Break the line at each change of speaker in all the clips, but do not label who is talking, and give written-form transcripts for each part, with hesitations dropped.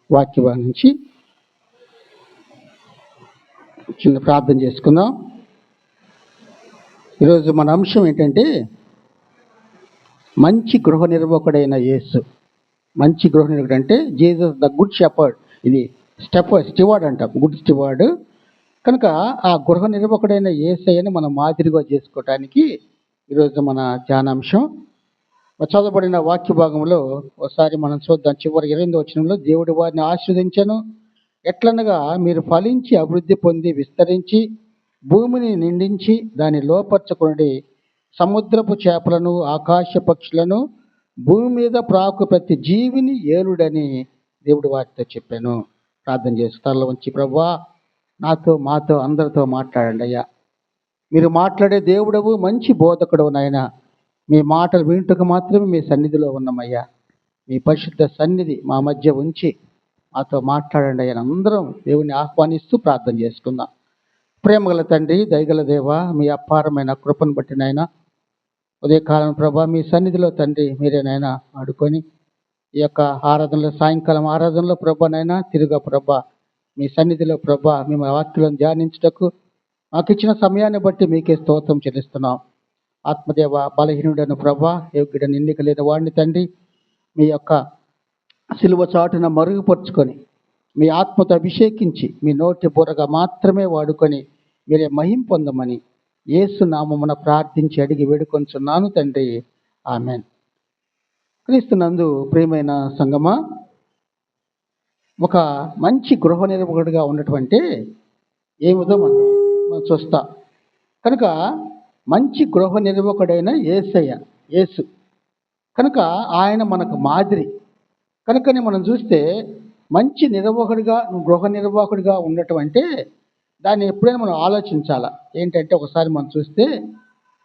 వాక్య నుంచి చిన్న ప్రార్థన చేసుకుందాం. ఈరోజు మన అంశం ఏంటంటే మంచి గృహ నిర్వాహకుడైన యేసు. మంచి గృహ నిర్వాహకుడు అంటే జీసస్ ద గుడ్ షెపర్డ్. ఇది స్టివార్డ్ అంటాం, గుడ్ స్టివార్డ్. కనుక ఆ గృహ నిర్వాహకుడైన యేసయ్యని మనం మాదిరిగా చేసుకోవటానికి ఈరోజు మన ధ్యానాంశం. చదవబడిన వాక్య భాగంలో ఒకసారి మనం చూద్దాం. చివరి 8వ వచనంలో, దేవుడు వారిని ఆశీర్వదించెను, ఎట్లనగా మీరు ఫలించి అభివృద్ధి పొంది విస్తరించి భూమిని నిండించి దాన్ని లోపర్చుకుని సముద్రపు చేపలను ఆకాశ పక్షులను భూమి మీద ప్రాకు ప్రతి జీవిని ఏలుడని దేవుడు వారితో చెప్పాను. ప్రార్థన చేస్తాలో ఉంచి, ప్రభువా మాతో అందరితో మాట్లాడండి అయ్యా. మీరు మాట్లాడే దేవుడవు, మంచి బోధకుడవు నాయన. మీ మాటలు వింటకు మాత్రమే మీ సన్నిధిలో ఉన్నామయ్యా. మీ పరిశుద్ధ సన్నిధి మా మధ్య ఉంచి మాతో మాట్లాడండి అయ్యా. అందరం దేవుని ఆహ్వానిస్తూ ప్రార్థన చేసుకుందాం. ప్రేమగల తండ్రి, దయగల దేవ, మీ అపారమైన కృపను బట్టి నాయన ఉదయకాలం ప్రభా మీ సన్నిధిలో తండ్రి మీరేనైనా ఆడుకొని ఈ యొక్క ఆరాధనలో, సాయంకాలం ఆరాధనలో ప్రభా నైనా తిరుగా ప్రభా మీ సన్నిధిలో ప్రభా మేము వాక్యాలను ధ్యానించుటకు మాకు ఇచ్చిన సమయాన్ని బట్టి మీకే స్తోత్రం చెల్లిస్తున్నాం. ఆత్మదేవ, బలహీనుడను ప్రభా, యోగ్యుడని ఎన్నిక లేని వాడిని తండ్రి మీ యొక్క సిలువ చాటున మరుగుపరుచుకొని మీ ఆత్మతో అభిషేకించి మీ నోటి బుర్రగా మాత్రమే వాడుకొని మీరే మహిం పొందమని యేసు నామమున ప్రార్థించి అడిగి వేడుకొంచున్నాను తండ్రి, ఆమెన్. క్రీస్తునందు ప్రియమైన సంగమా, ఒక మంచి గృహ నిర్వాహకుడిగా ఉన్నటువంటి ఏమిదో మనం చూస్తాం. కనుక మంచి గృహ నిర్వాహకుడైన యేసు కనుక ఆయన మనకు మాదిరి. కనుకని మనం చూస్తే మంచి నిర్వాహకుడిగా, గృహ నిర్వాహకుడిగా ఉండటం అంటే దాన్ని ఎప్పుడైనా మనం ఆలోచించాలా. ఏంటంటే ఒకసారి మనం చూస్తే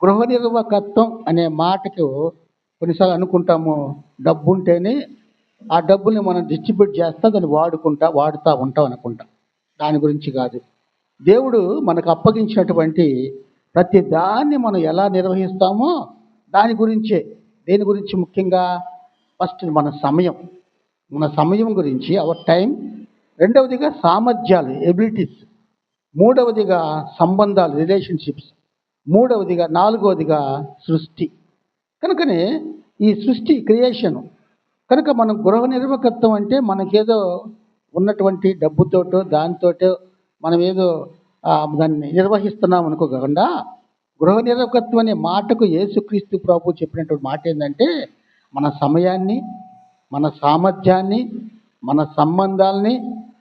గృహ నిర్వాహకత్వం అనే మాటకు కొన్నిసార్లు అనుకుంటాము, డబ్బు ఉంటేనే ఆ డబ్బుల్ని మనం డిస్ట్రిబ్యూట్ చేస్తా దాన్ని వాడుతూ ఉంటాం అనుకుంటాం. దాని గురించి కాదు. దేవుడు మనకు అప్పగించినటువంటి ప్రతి దాన్ని మనం ఎలా నిర్వహిస్తామో దాని గురించే. దేని గురించి? ముఖ్యంగా ఫస్ట్ మన సమయం గురించి, అవర్ టైం. రెండవదిగా సామర్థ్యాలు, ఎబిలిటీస్. మూడవదిగా సంబంధాలు, రిలేషన్షిప్స్. నాలుగవదిగా సృష్టి. కనుకనే ఈ సృష్టి, క్రియేషన్. కనుక మనం గృహ నిర్వాహకత్వం అంటే మనకేదో ఉన్నటువంటి డబ్బుతోటో దానితోటో మనం ఏదో దాన్ని నిర్వహిస్తున్నాం అనుకోకుండా, గృహ నిర్వాహకత్వం అనే మాటకు యేసుక్రీస్తు ప్రభు చెప్పినటువంటి మాట ఏంటంటే మన సమయాన్ని, మన సామర్థ్యాన్ని, మన సంబంధాలని,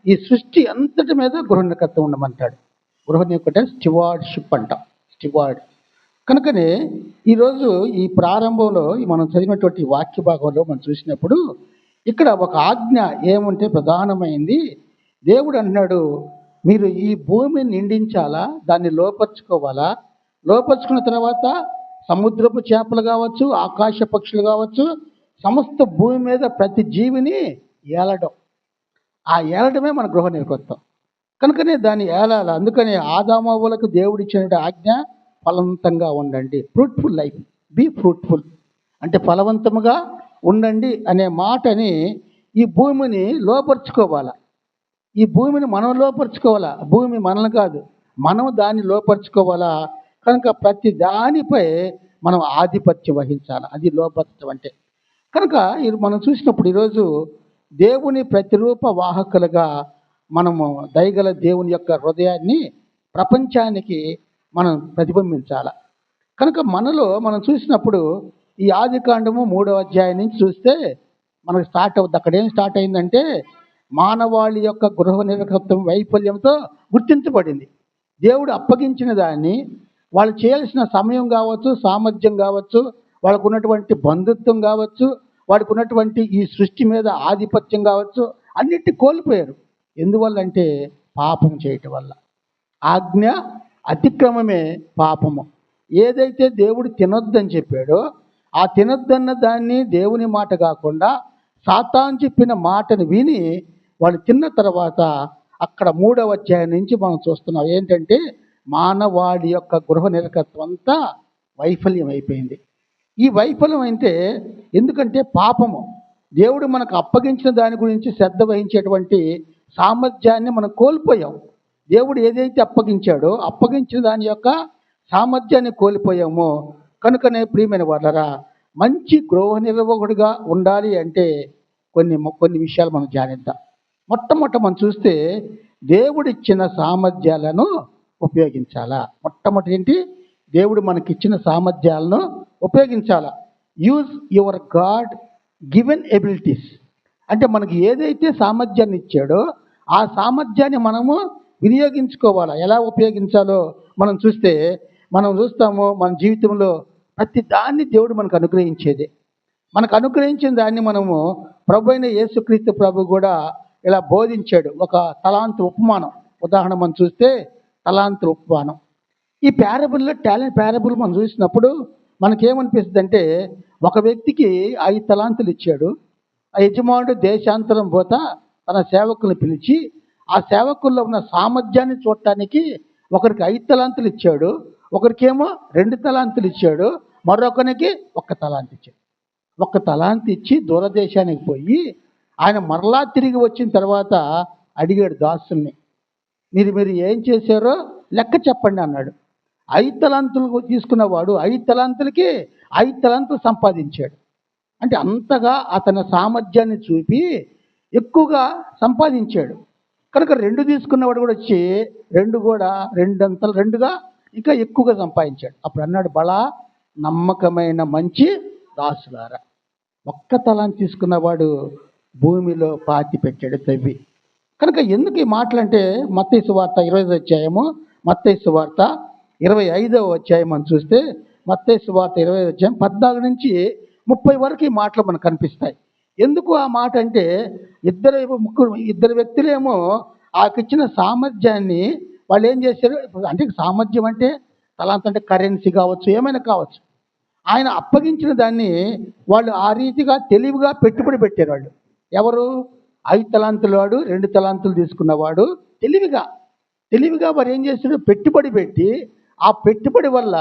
ఈ సృష్టి అంతటి మీద గృహ నిర్వాహకత్వం ఉండమంటాడు. గృహ నిర్వాహకం స్టివార్డ్షిప్ అంటాం, స్టివార్డ్. కనుకనే ఈరోజు ఈ ప్రారంభంలో మనం చదివినటువంటి వాక్య భాగంలో మనం చూసినప్పుడు ఇక్కడ ఒక ఆజ్ఞ ఏమంటే ప్రధానమైంది. దేవుడు అంటున్నాడు, మీరు ఈ భూమిని నిండించాలా, దాన్ని లోపరుచుకోవాలా. లోపరుచుకున్న తర్వాత సముద్రపు చేపలు కావచ్చు, ఆకాశ పక్షులు కావచ్చు, సమస్త భూమి మీద ప్రతి జీవిని ఏలడం. ఆ ఏలడమే మన గృహ నిర్వాహకత్వం. కనుకనే దాన్ని ఏలాల. అందుకనే ఆదామవ్వలకు దేవుడు ఇచ్చిన ఆజ్ఞ ఫలవంతంగా ఉండండి, ఫ్రూట్ఫుల్ లైఫ్, బీ ఫ్రూట్ఫుల్ అంటే ఫలవంతముగా ఉండండి అనే మాటని ఈ భూమిని లోపరుచుకోవాలా. ఈ భూమిని మనం లోపరుచుకోవాలా, భూమి మనల్ని కాదు, మనం దాన్ని లోపరుచుకోవాలా. కనుక ప్రతి దానిపై మనం ఆధిపత్యం వహించాలి. అది లోపరచడం అంటే. కనుక మనం చూసినప్పుడు ఈరోజు దేవుని ప్రతిరూప వాహకులుగా మనము దయగల దేవుని యొక్క హృదయాన్ని ప్రపంచానికి మనం ప్రతిబింబించాలి. కనుక మనలో మనం చూసినప్పుడు ఈ ఆదికాండము 3వ అధ్యాయం నుంచి చూస్తే మనకు స్టార్ట్ అవుతుంది. అక్కడ ఏం స్టార్ట్ అయిందంటే మానవాళి యొక్క గృహ నిర్వాహకత్వం వైఫల్యంతో గుర్తించబడింది. దేవుడు అప్పగించిన దాన్ని వాళ్ళు చేయాల్సిన సమయం కావచ్చు, సామర్థ్యం కావచ్చు, వాళ్ళకు ఉన్నటువంటి బంధుత్వం కావచ్చు, వాడికి ఉన్నటువంటి ఈ సృష్టి మీద ఆధిపత్యం కావచ్చు, అన్నిటి కోల్పోయారు. ఎందువల్లంటే పాపం చేయటం వల్ల. ఆజ్ఞ అతిక్రమమే పాపము. ఏదైతే దేవుడు తినొద్దని చెప్పాడో ఆ తినొద్దన్న దాన్ని దేవుని మాట కాకుండా సాతాను చెప్పిన మాటను విని వాళ్ళు తిన్న తర్వాత అక్కడ 3వ అధ్యాయం నుంచి మనం చూస్తున్నాం ఏంటంటే మానవాళి యొక్క గృహ నిర్వాహకత్వం అంతా వైఫల్యం అయిపోయింది. ఈ వైఫల్యం అంటే ఎందుకంటే పాపము. దేవుడు మనకు అప్పగించిన దాని గురించి శ్రద్ధ వహించేటువంటి సామర్థ్యాన్ని మనం కోల్పోయాం. దేవుడు ఏదైతే అప్పగించిన దాని యొక్క సామర్థ్యాన్ని కోల్పోయామో కనుకనే ప్రియమైన వాళ్ళరా, మంచి గృహ నిర్వాహకుడిగా ఉండాలి అంటే కొన్ని విషయాలు మనం ధ్యానిద్దాం. మొట్టమొదట మనం చూస్తే దేవుడిచ్చిన సామర్థ్యాలను ఉపయోగించాలా. మొట్టమొదటి ఏంటి? దేవుడు మనకిచ్చిన సామర్థ్యాలను ఉపయోగించాలా. Use your God given abilities. అంటే మనకి ఏదైతే సామర్థ్యాన్ని ఇచ్చాడో ఆ సామర్థ్యాన్ని మనము వినియోగించుకోవాలా. ఎలా ఉపయోగించాలో మనం చూస్తాము మన జీవితంలో ప్రతి దాన్ని దేవుడు మనకు అనుగ్రహించేది. మనకు అనుగ్రహించిన దాన్ని మనము ప్రభు అయిన యేసుక్రీస్తు ప్రభు కూడా ఇలా బోధించాడు. ఒక తలాంతు ఉపమానం ఉదాహరణ మనం చూస్తే తలాంతు ఉపమానం. ఈ టాలెంట్ ప్యారబుల్ మనం చూసినప్పుడు మనకేమనిపిస్తుంది అంటే, ఒక వ్యక్తికి 5 తలాంతులు ఇచ్చాడు. ఆ యజమానుడు దేశాంతరం పోతా తన సేవకులను పిలిచి ఆ సేవకుల్లో ఉన్న సామర్థ్యాన్ని చూడటానికి ఒకరికి 5 తలాంతులు ఇచ్చాడు, ఒకరికేమో 2 తలాంతులు ఇచ్చాడు, మరొకరికి 1 తలాంతు ఇచ్చాడు. 1 తలాంతు ఇచ్చి దూరదేశానికి పోయి ఆయన మరలా తిరిగి వచ్చిన తర్వాత అడిగాడు దాసుల్ని, మీరు ఏం చేశారో లెక్క చెప్పండి అన్నాడు. 5 తలాంతులు తీసుకున్నవాడు 5 తలాంతులకి 5 తలాంతులు సంపాదించాడు. అంటే అంతగా అతని సామర్థ్యాన్ని చూపి ఎక్కువగా సంపాదించాడు. కనుక 2 తీసుకున్నవాడు కూడా వచ్చి 2గా ఇంకా ఎక్కువగా సంపాదించాడు. అప్పుడు అన్నాడు, బలా నమ్మకమైన మంచి దాసులారా. 1 తలాంతు తీసుకున్నవాడు భూమిలో పాతి పెట్టాడు తవ్వి. కనుక ఎందుకు ఈ మాటలంటే మత్తయి సువార్త 25వ అధ్యాయము, మత్తయి సువార్త 25వ అధ్యాయం మనం చూస్తే మత్తయి సువార్త 25వ అధ్యాయం 14 నుంచి 30 వరకు ఈ మాటలు మనకు కనిపిస్తాయి. ఎందుకు ఆ మాట అంటే, ఇద్దరు వ్యక్తులేమో ఆకిచ్చిన సామర్థ్యాన్ని వాళ్ళు ఏం చేశారు అంటే, సామర్థ్యం అంటే తలాంత్ అంటే కరెన్సీ కావచ్చు, ఏమైనా కావచ్చు. ఆయన అప్పగించిన దాన్ని వాళ్ళు ఆ రీతిగా తెలివిగా పెట్టుబడి పెట్టారు. వాళ్ళు ఎవరు? 5 తలాంతుల వాడు, 2 తలాంతులు తీసుకున్నవాడు తెలివిగా వారు ఏం చేశాడు? పెట్టుబడి పెట్టి ఆ పెట్టుబడి వల్ల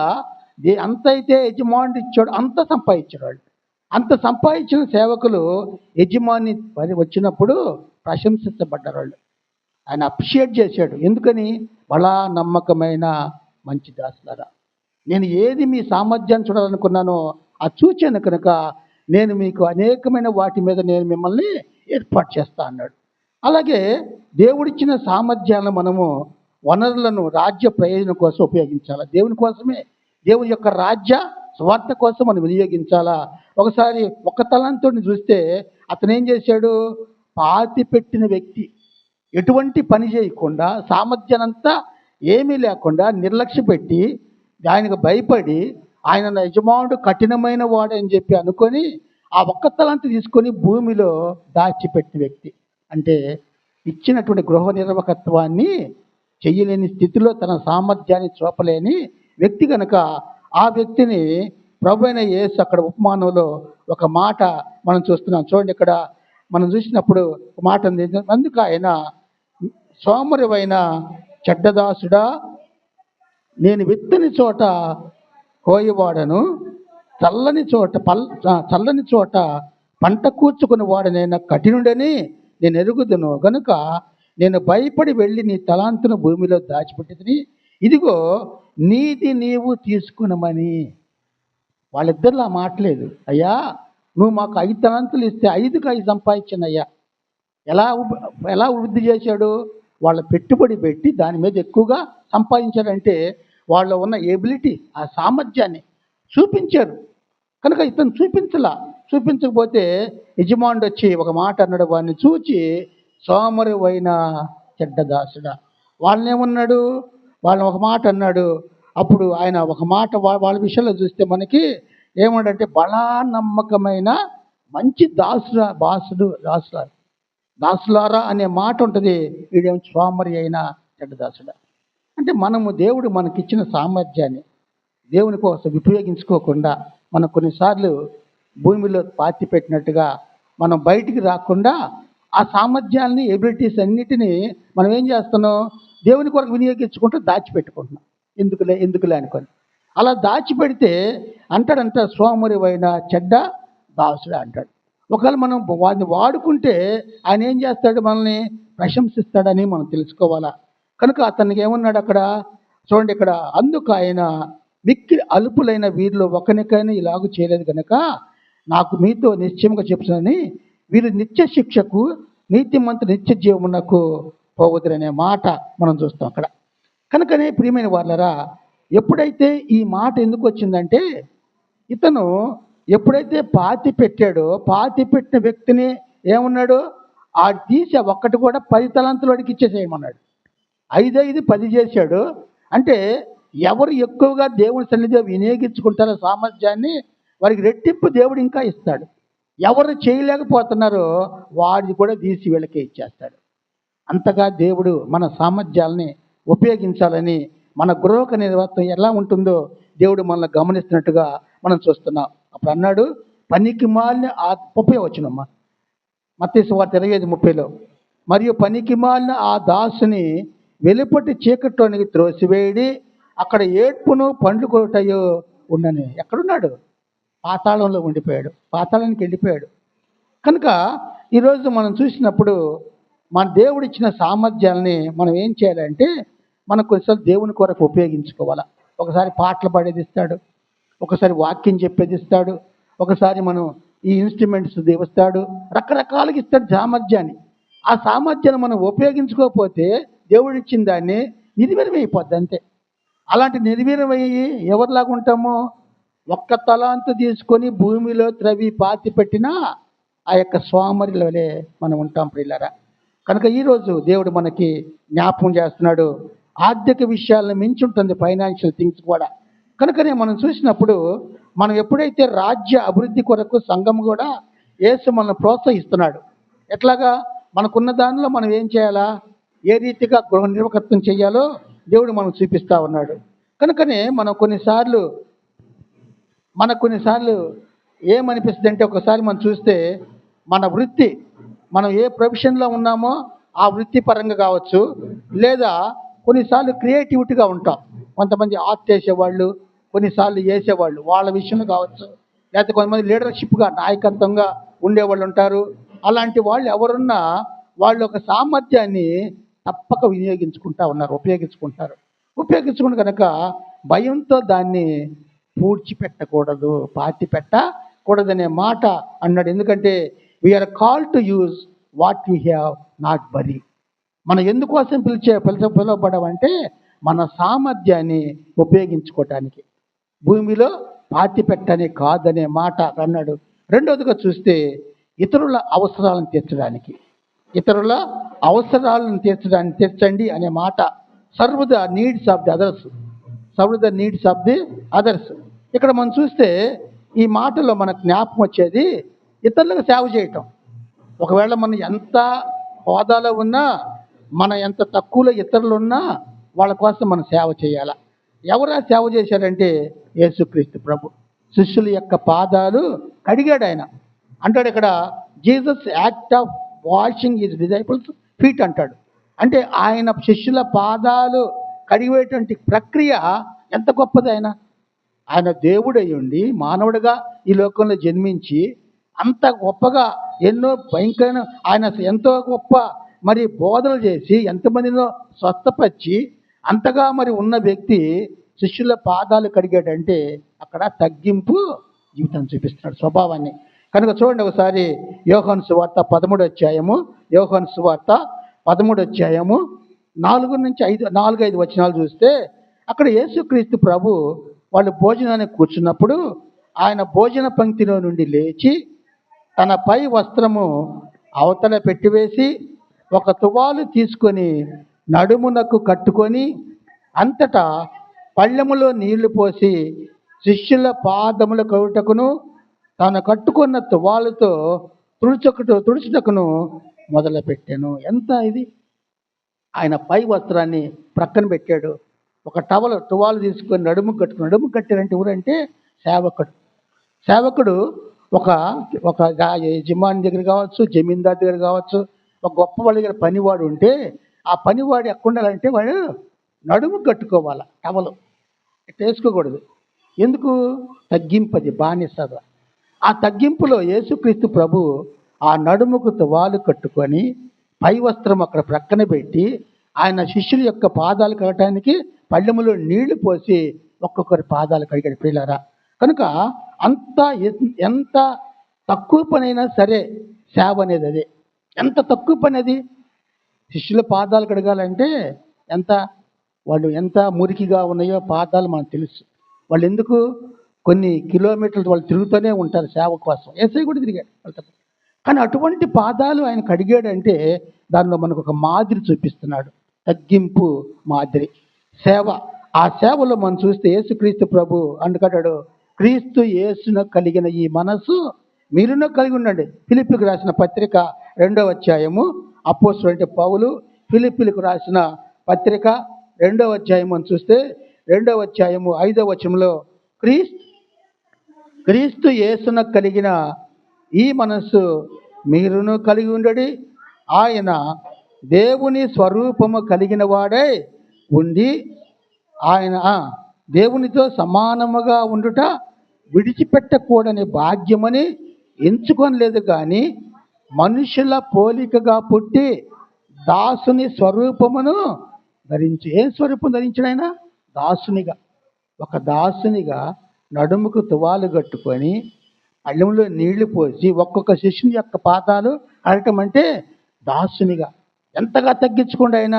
అంత అయితే యజమాని ఇచ్చాడు అంత సంపాదించాడు. వాళ్ళు అంత సంపాదించిన సేవకులు యజమాని వచ్చినప్పుడు ప్రశంసించబడ్డారు. వాళ్ళు ఆయన అప్రిషియేట్ చేశాడు. ఎందుకని? బలా నమ్మకమైన మంచి దాసులారా, నేను ఏది మీ సామర్థ్యాన్ని చూడాలనుకున్నానో అది చూచాను కనుక నేను మీకు అనేకమైన వాటి మీద నేను మిమ్మల్ని ఏర్పాటు చేస్తా అన్నాడు. అలాగే దేవుడిచ్చిన సామర్థ్యాలను మనము వనరులను రాజ్య ప్రయోజనం కోసం ఉపయోగించాలా. దేవుని కోసమే, దేవుని యొక్క రాజ్య స్వార్థ కోసం మనం వినియోగించాలా. ఒకసారి 1 తలాంతుని చూస్తే అతను ఏం చేశాడు? పాతి పెట్టిన వ్యక్తి ఎటువంటి పని చేయకుండా, సామర్థ్యానంతా ఏమీ లేకుండా నిర్లక్ష్య పెట్టి, ఆయనకు భయపడి, ఆయన యజమానుడు కఠినమైన వాడని చెప్పి అనుకొని ఆ 1 తలాంతు తీసుకొని భూమిలో దాచిపెట్టిన వ్యక్తి. అంటే ఇచ్చినటువంటి గృహ నిర్వాహకత్వాన్ని చెయ్యలేని స్థితిలో తన సామర్థ్యాన్ని చూపలేని వ్యక్తి కనుక ఆ వ్యక్తిని ప్రభు అయిన యేసు అక్కడ ఉపమానంలో ఒక మాట మనం చూస్తున్నాం. చూడండి, ఇక్కడ మనం చూసినప్పుడు ఒక మాట ఉంది. అందుకు ఆయన, సోమరివైన చెడ్డదాసుడా, నేను విత్తని చోట కోయవాడను, చల్లని చోట పంట కూర్చుకుని వాడనైనా కఠినుడని నేను ఎరుగుదును గనుక నేను భయపడి వెళ్ళి నీ తలాంతును భూమిలో దాచిపెట్టింది. ఇదిగో నీది నీవు తీసుకునమని. వాళ్ళిద్దరిలో ఆ మాట లేదు. అయ్యా, నువ్వు మాకు 5 తలాంతులు ఇస్తే 5కి 5 సంపాదించాను అయ్యా. ఎలా వృద్ధి చేశాడు? వాళ్ళ పెట్టుబడి పెట్టి దాని మీద ఎక్కువగా సంపాదించాడంటే వాళ్ళలో ఉన్న ఎబిలిటీ, ఆ సామర్థ్యాన్ని చూపించారు. కనుక ఇతను చూపించకపోతే యజమానుడు వచ్చి ఒక మాట అన్నాడు, వాడిని చూచి, సోమరివైన చెడ్డదాసుడా. వాళ్ళని ఒక మాట అన్నాడు. అప్పుడు ఆయన ఒక మాట వాళ్ళ విషయంలో చూస్తే మనకి ఏమంటే, బలా నమ్మకమైన మంచి దాసులారా అనే మాట ఉంటుంది. వీడేమో సోమరి అయిన చెడ్డదాసుడా. అంటే దేవుడు మనకిచ్చిన సామర్థ్యాన్ని దేవుని కోసం ఉపయోగించుకోకుండా మనం కొన్నిసార్లు భూమిలో పాతి పెట్టినట్టుగా మనం బయటికి రాకుండా ఆ సామర్థ్యాన్ని, ఎబిలిటీస్ అన్నిటినీ మనం ఏం చేస్తున్నాం? దేవుని కొరకు వినియోగించుకుంటూ దాచిపెట్టుకుంటున్నాం. ఎందుకులే అనుకొని అలా దాచిపెడితే అంటాడంట, సోమరివైన చెడ్డ దాసుడు అంటాడు. ఒకవేళ మనం వాడిని వాడుకుంటే ఆయన ఏం చేస్తాడు, మనల్ని ప్రశంసిస్తాడని మనం తెలుసుకోవాలా. కనుక అతనికి ఏమన్నాడు అక్కడ చూడండి, ఇక్కడ అందుకు ఆయన మిక్కిలి అలుపులైన వీరిలో ఒకనికైనా ఇలాగూ చేయలేదు కనుక నాకు మీతో నిశ్చయంగా చెప్తున్నానని వీరు నిత్య శిక్షకు నీతిమంతు నిత్య జీవమునకు పోవద్దురనే మాట మనం చూస్తాం అక్కడ. కనుకనే ప్రియమైన వాళ్ళరా, ఎప్పుడైతే ఈ మాట ఎందుకు వచ్చిందంటే, ఇతను ఎప్పుడైతే పాతి పెట్టిన వ్యక్తిని ఏమన్నాడు, ఆ తీసి ఒక్కటి కూడా 10 తలాంతులకి ఇచ్చేసేయమన్నాడు. 5 10 చేశాడు. అంటే ఎవరు ఎక్కువగా దేవుని సన్నిధిలో వినియోగించుకుంటారో సామర్థ్యాన్ని వారికి రెట్టింపు దేవుడు ఇంకా ఇస్తాడు. ఎవరు చేయలేకపోతున్నారో వాడిని కూడా తీసి వీళ్ళకే ఇచ్చేస్తాడు. అంతగా దేవుడు మన సామర్థ్యాలని ఉపయోగించాలని, మన గృహ నిర్వర్తన ఎలా ఉంటుందో దేవుడు మనల్ని గమనిస్తున్నట్టుగా మనం చూస్తున్నాం. అప్పుడు అన్నాడు, పనికి మాలిన 30 వచ్చినమ్మా, మత్తయి సువార్త 25:30లో, మరియు పనికి మాలిన ఆ దాసుని వెలుపటి చీకట్లోనికి త్రోసివేయడి, అక్కడ ఏడ్పును పండ్లు కొరటయో ఉండని. ఎక్కడున్నాడు? పాతాళంలో ఉండిపోయాడు, పాతాళానికి వెళ్ళిపోయాడు. కనుక ఈరోజు మనం చూసినప్పుడు మన దేవుడిచ్చిన సామర్థ్యాలని మనం ఏం చేయాలంటే, మనం కొన్నిసార్లు దేవుని కొరకు ఉపయోగించుకోవాలా. ఒకసారి పాటలు పాడేది ఇస్తాడు, ఒకసారి వాక్యం చెప్పేది ఇస్తాడు, ఒకసారి మనం ఈ ఇన్స్ట్రుమెంట్స్ ఇస్తాడు, రకరకాలుగా ఇస్తాడు సామర్థ్యాన్ని. ఆ సామర్థ్యాన్ని మనం ఉపయోగించుకోకపోతే దేవుడు ఇచ్చిన దాన్ని నిర్వీర్యమైపోద్ది అంతే. అలాంటి నిర్వీర్యమయ్యి ఎవరిలాగా ఉంటామో, ఒక్క తలాంతు తీసుకొని భూమిలో త్రవి పాతి పెట్టినా ఆ యొక్క స్వామరిల వలె మనం ఉంటాం ప్రియులారా. కనుక ఈరోజు దేవుడు మనకి జ్ఞాపకం చేస్తున్నాడు, ఆర్థిక విషయాలను మించి ఉంటుంది ఫైనాన్షియల్ థింగ్స్ కూడా. కనుకనే మనం చూసినప్పుడు మనం ఎప్పుడైతే రాజ్య అభివృద్ధి కొరకు సంఘం కూడా యేసు మనల్ని ప్రోత్సహిస్తున్నాడు. ఎట్లాగా? మనకున్న దానిలో మనం ఏం చేయాలా, ఏ రీతిగా గృహ నిర్వహణ చేయాలో దేవుడు మనకు చూపిస్తూ ఉన్నాడు. కనుకనే మనకు కొన్నిసార్లు ఏమనిపిస్తుంది అంటే, ఒకసారి మనం చూస్తే మన వృత్తి, మనం ఏ ప్రొఫెషన్లో ఉన్నామో ఆ వృత్తి పరంగా కావచ్చు, లేదా కొన్నిసార్లు క్రియేటివిటీగా ఉంటాం. కొంతమంది ఆర్ట్ వేసేవాళ్ళు, కొన్నిసార్లు వేసేవాళ్ళు వాళ్ళ విషయంలో కావచ్చు, లేకపోతే కొంతమంది లీడర్షిప్గా నాయకత్వంగా ఉండేవాళ్ళు ఉంటారు. అలాంటి వాళ్ళు ఎవరున్నా వాళ్ళు ఒక సామర్థ్యాన్ని తప్పక ఉపయోగించుకుంటారు కనుక భయంతో దాన్ని పూడ్చిపెట్టకూడదు, పాతి పెట్టకూడదనే మాట అన్నాడు. ఎందుకంటే we are call to use what we have, not bury. మనం ఎందుకోసం పిలువబడమంటే మన సామర్థ్యాన్ని ఉపయోగించుకోవటానికి, భూమిలో పాతి పెట్టని కాదనే మాట అన్నాడు. రెండవదిగా చూస్తే ఇతరుల అవసరాలను తీర్చండి అనే మాట. Serve the needs of the others. ఇక్కడ మనం చూస్తే ఈ మాటలో మనకు జ్ఞాపకం వచ్చేది ఇతరులకు సేవ చేయటం. ఒకవేళ మనం ఎంత హోదాలో ఉన్నా, మన ఎంత తక్కువలో ఇతరులు ఉన్నా వాళ్ళ కోసం మనం సేవ చేయాలా. ఎవరా సేవ చేశారంటే యేసుక్రీస్తు ప్రభు. శిష్యుల యొక్క పాదాలు కడిగాడు ఆయన. అంటాడు ఇక్కడ, Jesus act of washing his disciples feet అంటాడు. అంటే ఆయన శిష్యుల పాదాలు కడిగేటువంటి ప్రక్రియ ఎంత గొప్పది. ఆయన దేవుడై ఉండి మానవుడిగా ఈ లోకంలో జన్మించి అంత గొప్పగా ఎన్నో భయంకరమైన, ఆయన ఎంతో గొప్ప మరి బోధనలు చేసి ఎంతమందినో స్వస్థపరిచి అంతగా మరి ఉన్న వ్యక్తి శిష్యుల పాదాలు కడిగాడంటే అక్కడ తగ్గింపు జీవితం చూపిస్తున్నాడు, స్వభావాన్ని. కనుక చూడండి ఒకసారి యోహాను సువార్త 13వ అధ్యాయము, 13వ అధ్యాయము 4-5 వచనాలు చూస్తే అక్కడ యేసుక్రీస్తు ప్రభు వాళ్ళు భోజనానికి కూర్చున్నప్పుడు ఆయన భోజన పంక్తిలో నుండి లేచి తన పై వస్త్రము అవతల పెట్టివేసి ఒక తువాలు తీసుకొని నడుమునకు కట్టుకొని అంతటా పళ్ళెములో నీళ్లు పోసి శిష్యుల పాదముల కడుటకును తాను కట్టుకున్న తువాలుతో తుడుచుటకును మొదలుపెట్టాను. ఎంత ఇది! ఆయన పై వస్త్రాన్ని ప్రక్కన పెట్టాడు, ఒక తువాలు తీసుకొని నడుము కట్టారంటే ఊరంటే సేవకుడు ఒక యజమాని దగ్గర కావచ్చు, జమీందార్ దగ్గర కావచ్చు, ఒక గొప్ప వాళ్ళ దగ్గర పనివాడు ఉంటే ఆ పనివాడు ఎక్కడ ఉండాలంటే వాడు నడుము కట్టుకోవాలి, టవలు ఇట్లా వేసుకోకూడదు. ఎందుకు? తగ్గింపది, బానిసగా. ఆ తగ్గింపులో యేసుక్రీస్తు ప్రభు ఆ నడుముకు తువాలు కట్టుకొని పై వస్త్రం అక్కడ ప్రక్కన పెట్టి ఆయన శిష్యుల యొక్క పాదాలు కడగటానికి పళ్ళెములో నీళ్లు పోసి ఒక్కొక్కరి పాదాలు కడిగాడు ప్రియులారా. కనుక అంత ఎంత తక్కువ పనైనా సరే సేవ అనేది అదే. ఎంత తక్కువ పని అది. శిష్యుల పాదాలు కడగాలంటే వాళ్ళు ఎంత మురికిగా ఉన్నాయో పాదాలు మనకు తెలుసు. వాళ్ళు ఎందుకు కొన్ని కిలోమీటర్లు వాళ్ళు తిరుగుతూనే ఉంటారు సేవ కోసం. ఏసై కూడా తిరిగాడు వాళ్ళతో. కానీ అటువంటి పాదాలు ఆయన కడిగాడంటే దానిలో మనకు ఒక మాదిరి చూపిస్తున్నాడు. తగ్గింపు మాదిరి సేవ. ఆ సేవలో మనం చూస్తే యేసుక్రీస్తు ప్రభు అంటున్నాడు, క్రీస్తు యేసును కలిగిన ఈ మనసు మీరును కలిగి ఉండండి. ఫిలిప్పీలకు రాసిన పత్రిక 2వ అధ్యాయము, అపోస్తలుడు అంటే పౌలు ఫిలిప్పీలకు రాసిన పత్రిక 2వ అధ్యాయము అని చూస్తే 2వ అధ్యాయము 5వ వచనంలో క్రీస్తు యేసును కలిగిన ఈ మనస్సు మీరును కలిగి ఉండడి. ఆయన దేవుని స్వరూపము కలిగిన వాడై ఉండి ఆయన దేవునితో సమానముగా ఉండుట విడిచిపెట్టకూడని భాగ్యమని ఎంచుకొనలేదు, కానీ మనుషుల పోలికగా పుట్టి దాసుని స్వరూపమును ధరించి. ఏం స్వరూపం ధరించిన ఆయన? దాసునిగా. ఒక దాసునిగా నడుముకు తువాలు కట్టుకొని పళ్ళెంలో నీళ్లు పోసి ఒక్కొక్క శిష్యుని యొక్క పాదాలు అడగటం అంటే దాసునిగా. ఎంతగా తగ్గించుకోండి ఆయన.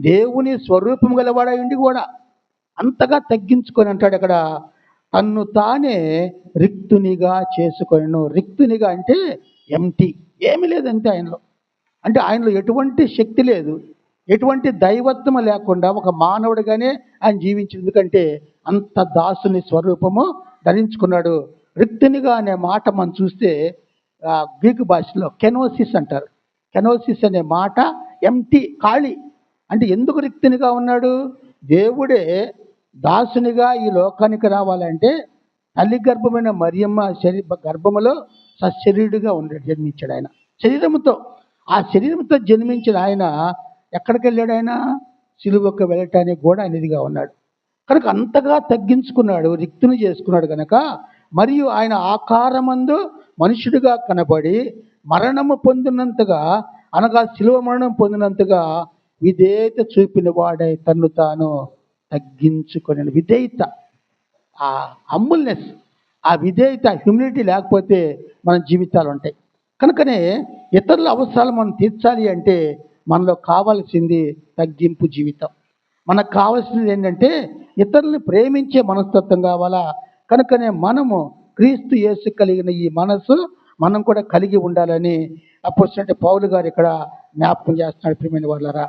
దేవుని స్వరూపం గలవాడైండి కూడా అంతగా తగ్గించుకొని అంటాడు అక్కడ, తన్ను తానే రిక్తునిగా చేసుకొనెను. రిక్తునిగా అంటే ఎంటీ, ఏమీ లేదంటే ఆయనలో. అంటే ఆయనలో ఎటువంటి శక్తి లేదు, ఎటువంటి దైవత్వం లేకుండా ఒక మానవుడిగానే ఆయన జీవించింది. ఎందుకంటే అంత దాసుని స్వరూపము ధరించుకున్నాడు. రిక్తునిగా అనే మాట మనం చూస్తే గ్రీకు భాషలో కెనోసిస్ అంటారు. కెనోసిస్ అనే మాట ఎంటీ, ఖాళీ. అంటే ఎందుకు రిక్తునిగా ఉన్నాడు? దేవుడే దాసునిగా ఈ లోకానికి రావాలంటే తల్లి గర్భమైన మరియమ్మ గర్భములో సశరీరుడుగా జన్మించాడు ఆయన శరీరంతో. ఆ శరీరంతో జన్మించిన ఆయన ఎక్కడికి వెళ్ళాడు? ఆయన సిలువకు వెళ్ళటానికి కూడా అనేదిగా ఉన్నాడు. కనుక అంతగా తగ్గించుకున్నాడు, రిక్తుని చేసుకున్నాడు కనుక. మరియు ఆయన ఆకారమందు మనుషుడిగా కనబడి మరణము పొందినంతగా, అనగా శిలువ మరణం పొందినంతగా విధేయత చూపిన వాడై తన్ను తాను తగ్గించుకొని. విధేయత, ఆ హంబుల్నెస్, ఆ విధేయత, హ్యూమిలిటీ లేకపోతే మన జీవితాలు ఉంటాయి. కనుకనే ఇతరుల అవసరాలు మనం తీర్చాలి అంటే మనలో కావాల్సింది తగ్గింపు జీవితం. మనకు కావాల్సింది ఏంటంటే ఇతరులను ప్రేమించే మనస్తత్వం కావాలా. కనుకనే మనము క్రీస్తు యేసు కలిగిన ఈ మనసు మనం కూడా కలిగి ఉండాలని అపోస్తలుడైన పౌలు గారు ఇక్కడ జ్ఞాపకం చేస్తున్నాడు ప్రియమైన వాళ్ళరా.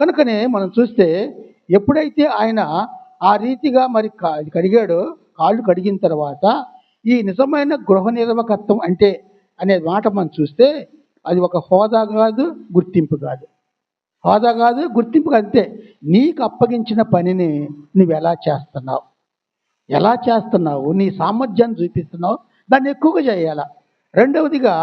కనుకనే మనం చూస్తే ఎప్పుడైతే ఆయన ఆ రీతిగా మరి కడిగాడో, కాళ్ళు కడిగిన తర్వాత ఈ నిజమైన గృహ నిర్వాహకత్వం అంటే అనే మాట మనం చూస్తే అది ఒక హోదా కాదు, గుర్తింపు కాదు. హోదా కాదు, గుర్తింపు అంతే. నీకు అప్పగించిన పనిని నువ్వు ఎలా చేస్తున్నావు, నీ సామర్థ్యాన్ని చూపిస్తున్నావు, దాన్ని ఎక్కువగా చేయాలా. రెండవదిగా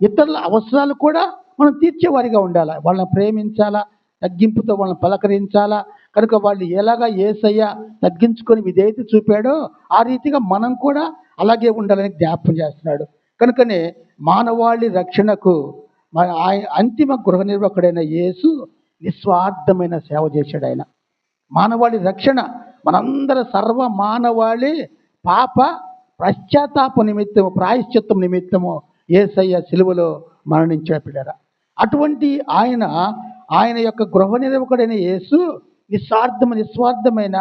ఇతరుల అవసరాలు కూడా మనం తీర్చేవారిగా ఉండాలా. వాళ్ళని ప్రేమించాలా, తగ్గింపుతో వాళ్ళని పలకరించాలా. కనుక వాళ్ళు ఎలాగా యేసయ్య తగ్గించుకొని విధేయత చూపాడో ఆ రీతిగా మనం కూడా అలాగే ఉండాలని జ్ఞాపకం చేస్తున్నాడు. కనుకనే మానవాళి రక్షణకు ఆయన అంతిమ గృహ నిర్వాహకుడైన యేసు నిస్వార్థమైన సేవ చేశాడు. ఆయన మానవాళి రక్షణ, మనందరి సర్వ మానవాళి పాప పశ్చాత్తాప నిమిత్తము, ప్రాయశ్చిత్తం నిమిత్తము యేసయ్య సిలువలో మరణించాడు పిల్లరా. అటువంటి ఆయన యొక్క గృహ నిర్వాహకుడైన యేసు నిస్వార్థమైన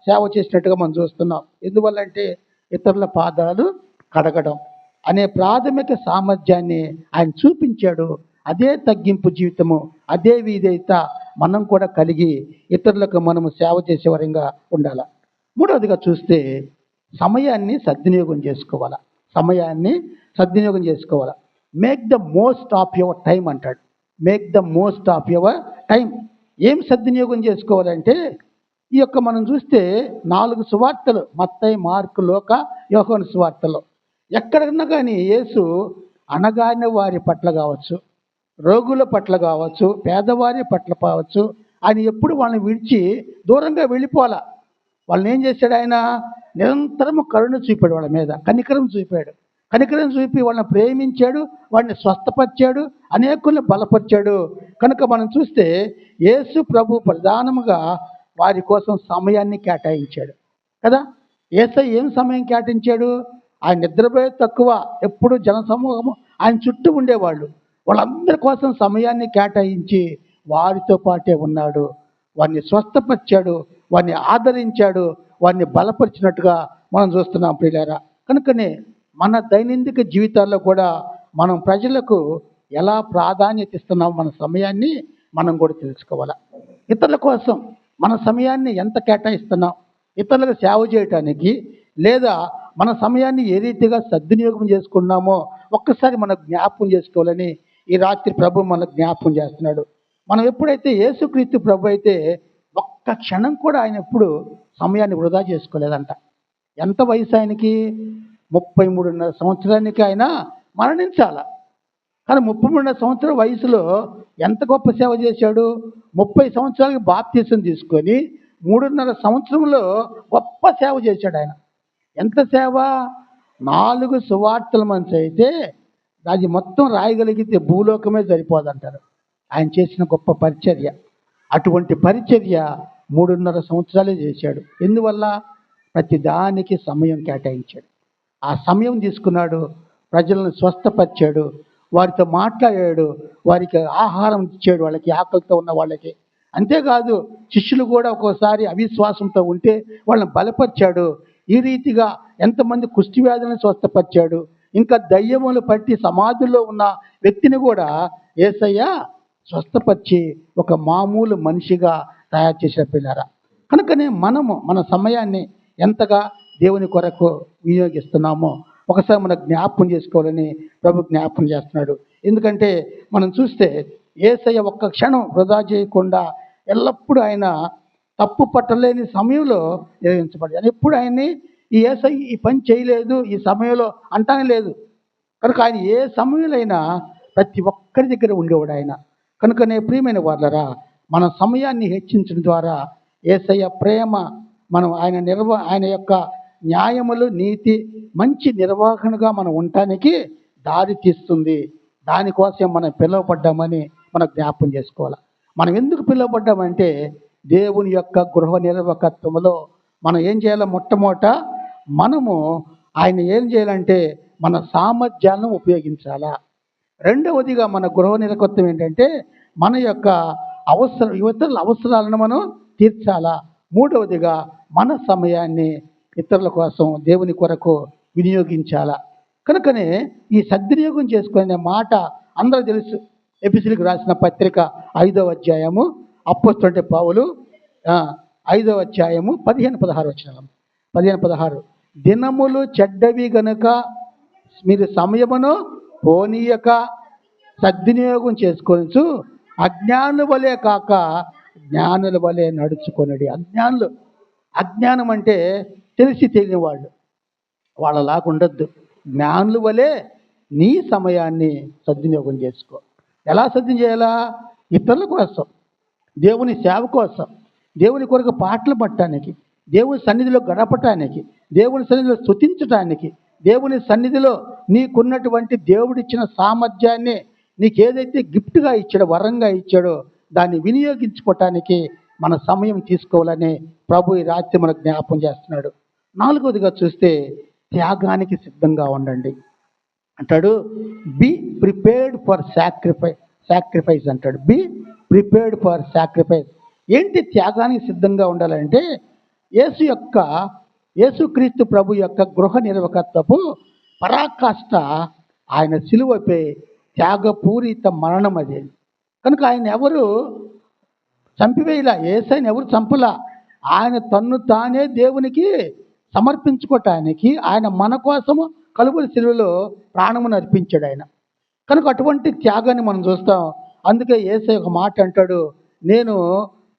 సేవ చేసినట్టుగా మనం చూస్తున్నాం. ఎందువల్లంటే ఇతరుల పాదాలు కడగడం అనే ప్రాథమిక సామర్థ్యాన్ని ఆయన చూపించాడు. అదే తగ్గింపు జీవితము, అదే విధేయత మనం కూడా కలిగి ఇతరులకు మనము సేవ చేసేవారంగా ఉండాలి. మూడవదిగా చూస్తే సమయాన్ని సద్వినియోగం చేసుకోవాలా. Make the most of your time అంటాడు. Make the most of your time. ఏం సద్వినియోగం చేసుకోవాలంటే ఈ యొక్క మనం చూస్తే 4 సువార్తలు, మత్తయి, మార్కు, లూకా, యోహాను సువార్తలు, ఎక్కడన్నా కానీ యేసు అణగారిన వారి పట్ల కావచ్చు, రోగుల పట్ల కావచ్చు, పేదవారి పట్ల కావచ్చు, ఆయన ఎప్పుడు వాళ్ళని విడిచి దూరంగా వెళ్ళిపోవాలా. వాళ్ళని ఏం చేశాడు? ఆయన నిరంతరము కరుణ చూపాడు, వాళ్ళ మీద కనికరం చూపాడు. కనికరం చూపి వాళ్ళని ప్రేమించాడు, వాడిని స్వస్థపరిచాడు, అనేకుల్ని బలపరిచాడు. కనుక మనం చూస్తే యేసు ప్రభు ప్రధానముగా వారి కోసం సమయాన్ని కేటాయించాడు కదా. యేసయ్య ఏం సమయం కేటాయించాడు? ఆయన నిద్రపోయే తక్కువ, ఎప్పుడు జనసమూహము ఆయన చుట్టూ ఉండేవాళ్ళు. వాళ్ళందరి కోసం సమయాన్ని కేటాయించి వారితో పాటే ఉన్నాడు. వారిని స్వస్థపరిచాడు, వారిని ఆదరించాడు, వారిని బలపరిచినట్టుగా మనం చూస్తున్నాం ప్రియులారా. కనుకనే మన దైనందిక జీవితాల్లో కూడా మనం ప్రజలకు ఎలా ప్రాధాన్యత ఇస్తున్నాం, మన సమయాన్ని మనం కూడా తెలుసుకోవాలి. ఇతరుల కోసం మన సమయాన్ని ఎంత కేటాయిస్తున్నాం, ఇతరులకు సేవ చేయటానికి, లేదా మన సమయాన్ని ఏ రీతిగా సద్వినియోగం చేసుకున్నామో ఒక్కసారి మనం జ్ఞాపకం చేసుకోవాలని ఈ రాత్రి ప్రభు మనకు జ్ఞాపకం చేస్తున్నాడు. మనం ఎప్పుడైతే యేసుక్రీస్తు ప్రభు అయితే ఒక్క క్షణం కూడా ఆయన ఎప్పుడు సమయాన్ని వృధా చేసుకోలేదంట. ఎంత వయసు ఆయనకి? 33.5 సంవత్సరానికి ఆయన మరణించాల. కానీ 33 సంవత్సరాల వయసులో ఎంత గొప్ప సేవ చేశాడు. 30 సంవత్సరాలకి బాప్తీసం తీసుకొని 3.5 సంవత్సరంలో గొప్ప సేవ చేశాడు ఆయన. ఎంత సేవ? 4 సువార్తల మనిషి అయితే అది మొత్తం రాయగలిగితే భూలోకమే సరిపోదంటారు. ఆయన చేసిన గొప్ప పరిచర్య. అటువంటి పరిచర్య 3.5 సంవత్సరాలే చేశాడు. ఎందువల్ల? ప్రతి దానికి సమయం కేటాయించాడు. ఆ సమయం తీసుకున్నాడు, ప్రజలను స్వస్థపరిచాడు, వారితో మాట్లాడాడు, వారికి ఆహారం ఇచ్చాడు, వాళ్ళకి ఆకలితో ఉన్న వాళ్ళకి. అంతేకాదు శిష్యులు కూడా ఒక్కోసారి అవిశ్వాసంతో ఉంటే వాళ్ళని బలపరిచాడు. ఈ రీతిగా ఎంతమంది కుష్టి వ్యాధులను స్వస్థపరిచాడు. ఇంకా దయ్యములు పట్టి సమాధుల్లో ఉన్న వ్యక్తిని కూడా యేసయ్య స్వస్థపరిచి ఒక మామూలు మనిషిగా తయారు చేసిన పిల్లరా. కనుకనే మనము మన సమయాన్ని ఎంతగా దేవుని కొరకు వినియోగిస్తున్నామో ఒకసారి మనం జ్ఞాపకం చేసుకోవాలని ప్రభు జ్ఞాపకం చేస్తున్నాడు. ఎందుకంటే మనం చూస్తే యేసయ్య ఒక్క క్షణం వృధా చేయకుండా ఎల్లప్పుడూ ఆయన తప్పు పట్టలేని సమయంలో నిర్వహించబడ్డాడు. ఎప్పుడు ఆయన్ని ఈ యేసయ్య ఈ పని చేయలేదు ఈ సమయంలో అంటానే లేదు. కనుక ఆయన ఏ సమయంలో ప్రతి ఒక్కరి దగ్గర ఉండేవాడు ఆయన. కనుకనే ప్రియమైన వాళ్ళరా, మన సమయాన్ని హెచ్చించడం ద్వారా యేసయ్య ప్రేమ మనం ఆయన యొక్క న్యాయములు, నీతి, మంచి నిర్వహణగా మనం ఉండటానికి దారి తీస్తుంది. దానికోసం మనం పిలువబడ్డామని మనం జ్ఞాపకం చేసుకోవాలి. మనం ఎందుకు పిలువబడ్డామంటే దేవుని యొక్క గృహ నిర్వాహకత్వంలో మనం ఏం చేయాలో మొట్టమొదట మనము ఆయన ఏం చేయాలంటే మన సామర్థ్యాలను ఉపయోగించాలా. రెండవదిగా మన గృహ నిర్వాహకత్వం ఏంటంటే మన యొక్క ఇతరుల అవసరాలను మనం తీర్చాలా. మూడవదిగా మన సమయాన్ని ఇతరుల కోసం దేవుని కొరకు వినియోగించాలా. కనుకనే ఈ సద్వినియోగం చేసుకునే మాట అందరూ తెలుసు. ఎఫెసీయులకు రాసిన పత్రిక 5వ అధ్యాయము అపోస్తలుడైన పౌలు 5వ అధ్యాయము 15-16 వచనాలు. 15-16 దినములు చెడ్డవి గనుక మీరు సమయమును పోనీయక సద్వినియోగం చేసుకోవచ్చు, అజ్ఞానుల వలె కాక జ్ఞానుల వలె నడుచుకొనడి. అజ్ఞానం అంటే తెలిసి తెలియని వాళ్ళలాగా ఉండొద్దు. జ్ఞానుల వలె నీ సమయాన్ని సద్వినియోగం చేసుకో. ఎలా సద్వినియోగం చేయాలా? ఇతరుల కోసం, దేవుని సేవ కోసం, దేవుని కొరకు పాటలు పట్టడానికి, దేవుని సన్నిధిలో గడపటానికి, దేవుని సన్నిధిలో స్తుతించటానికి, దేవుని సన్నిధిలో నీకున్నటువంటి దేవుడిచ్చిన సామర్థ్యాన్ని నీకేదైతే గిఫ్ట్గా ఇచ్చాడో, వరంగా ఇచ్చాడో దాన్ని వినియోగించుకోవటానికి మన సమయం తీసుకోవాలని ప్రభు ఈ రాత్రి మనకు జ్ఞాపకం చేస్తున్నాడు. నాలుగవదిగా చూస్తే త్యాగానికి సిద్ధంగా ఉండండి అంటాడు. బీ ప్రిపేర్డ్ ఫర్ సాక్రిఫైస్ అంటాడు. Be prepared for sacrifice. ఏంటి త్యాగానికి సిద్ధంగా ఉండాలంటే యేసుక్రీస్తు ప్రభు యొక్క గృహ నిర్వాహకత్వపు పరాకాష్ట ఆయన సిలువపై త్యాగపూరిత మరణం అది. కనుక ఆయన ఎవరు చంపివేయలా, యేసయ్యని ఎవరు చంపలా. ఆయన తన్ను తానే దేవునికి సమర్పించుకోవటానికి ఆయన మన కోసము కలువరి సిలువలో ప్రాణమును అర్పించాడు ఆయన. కనుక అటువంటి త్యాగాన్ని మనం చూస్తాం. అందుకే యేసయ్య ఒక మాట అంటాడు, నేను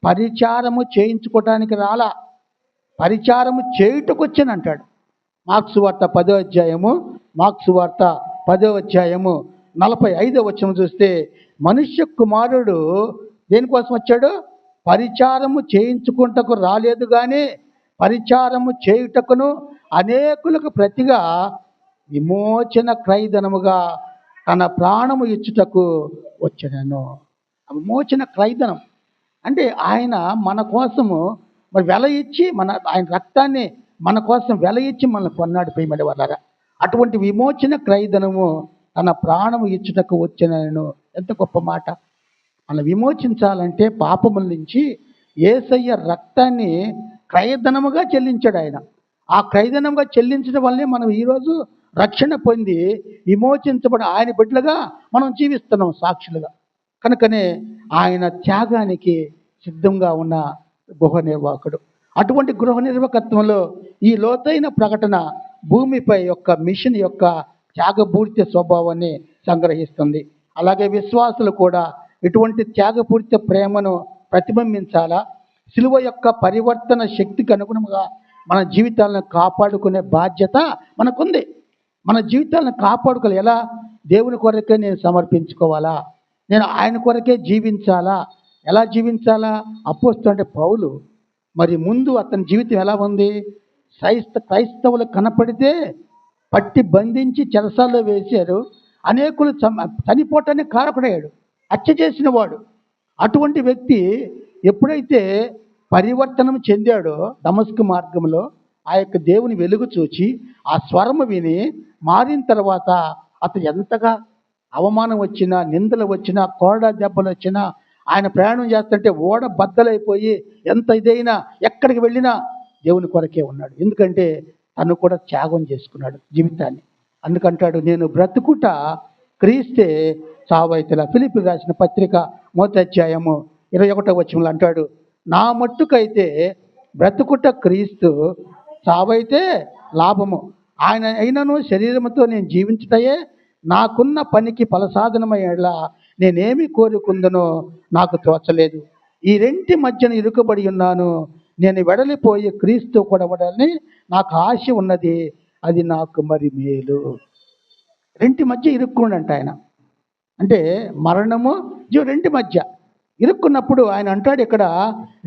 పరిచారము చేయించుకోవటానికి రాలా, పరిచారము చేయుటకు వచ్చాను అంటాడు. మార్కు సువార్త 10వ అధ్యాయము 45వ వచనం చూస్తే మనుష్య కుమారుడు దేనికోసం వచ్చాడు? పరిచారము చేయించుకుంటకు రాలేదు కానీ పరిచారము చేయుటకును అనేకులకు ప్రతిగా విమోచన క్రయధనముగా తన ప్రాణము ఇచ్చుటకు వచ్చాను. విమోచన క్రయధనం అంటే ఆయన మన కోసము మరి వెల ఇచ్చి ఆయన రక్తాన్ని మన కోసం వెల ఇచ్చి మనల్ని కొన్నాడు ప్రియమైన వాళ్ళారా. అటువంటి విమోచన క్రయధనము తన ప్రాణము ఇచ్చుటకు వచ్చాను. ఎంత గొప్ప మాట. మనం విమోచించాలంటే పాపముల నుంచి యేసయ్య రక్తాన్ని క్రయధనముగా చెల్లించాడు ఆయన. ఆ క్రయధనముగా చెల్లించడం వల్లే మనం ఈరోజు రక్షణ పొంది విమోచించబడి ఆయన బిడ్డలుగా మనం జీవిస్తున్నాం సాక్షులుగా. కనుకనే ఆయన త్యాగానికి సిద్ధంగా ఉన్న గృహ నిర్వాహకుడు. అటువంటి గృహ నిర్వాహకత్వంలో ఈ లోతైన ప్రకటన భూమిపై యొక్క మిషన్ యొక్క త్యాగపూరిత స్వభావాన్ని సంగ్రహిస్తుంది. అలాగే విశ్వాసులు కూడా ఇటువంటి త్యాగపూరిత ప్రేమను ప్రతిబింబించాలా. సిలువ యొక్క పరివర్తన శక్తికి అనుగుణంగా మన జీవితాలను కాపాడుకునే బాధ్యత మనకుంది. మన జీవితాలను కాపాడుకోవాలి. ఎలా? దేవుని కొరకే నేను సమర్పించుకోవాలా, నేను ఆయన కొరకే జీవించాలా. ఎలా జీవించాలా? అపోస్తలుడైన పౌలు మరి ముందు అతని జీవితం ఎలా ఉంది? క్రైస్తవులు కనపడితే పట్టి బంధించి చెరసాల్లో వేశారు. అనేకులు చనిపోవటానికి కారకుడయ్యాడు, హత్య చేసిన వాడు. అటువంటి వ్యక్తి ఎప్పుడైతే పరివర్తనం చెందాడో దమస్కు మార్గంలో ఆ యొక్క దేవుని వెలుగు చూచి ఆ స్వరము విని మారిన తర్వాత అతను ఎంతగా అవమానం వచ్చినా, నిందలు వచ్చినా, కోడ దెబ్బలు వచ్చినా, ఆయన ప్రయాణం చేస్తుంటే ఓడ బద్దలైపోయి ఎంత ఇదైనా ఎక్కడికి వెళ్ళినా దేవుని కొరకే ఉన్నాడు. ఎందుకంటే తను కూడా త్యాగం చేసుకున్నాడు జీవితాన్ని. అందుకంటాడు, నేను బ్రతుకుట క్రీస్తే చావైతేలా. ఫిలిప్పీయులకు రాసిన పత్రిక 1వ అధ్యాయము 21వ వచనంలో అంటాడు, నా మట్టుకైతే బ్రతుకుట క్రీస్తు, చావైతే లాభము. ఆయన అయినను శరీరముతో నేను జీవించుటయే నాకున్న పనికి ఫలసాధనమయ్యేలా నేనేమి కోరుకుందనో నాకు తోచలేదు. ఈ రెంటి మధ్యన ఇరుకబడి ఉన్నాను. నేను వెడలిపోయి క్రీస్తు కొడవడాలని నాకు ఆశ ఉన్నది, అది నాకు మరి మేలు. రెంటి మధ్య ఇరుక్కుండంట ఆయన. అంటే మరణము జీవ రెంటి మధ్య ఇరుక్కున్నప్పుడు ఆయన అంటాడు ఇక్కడ,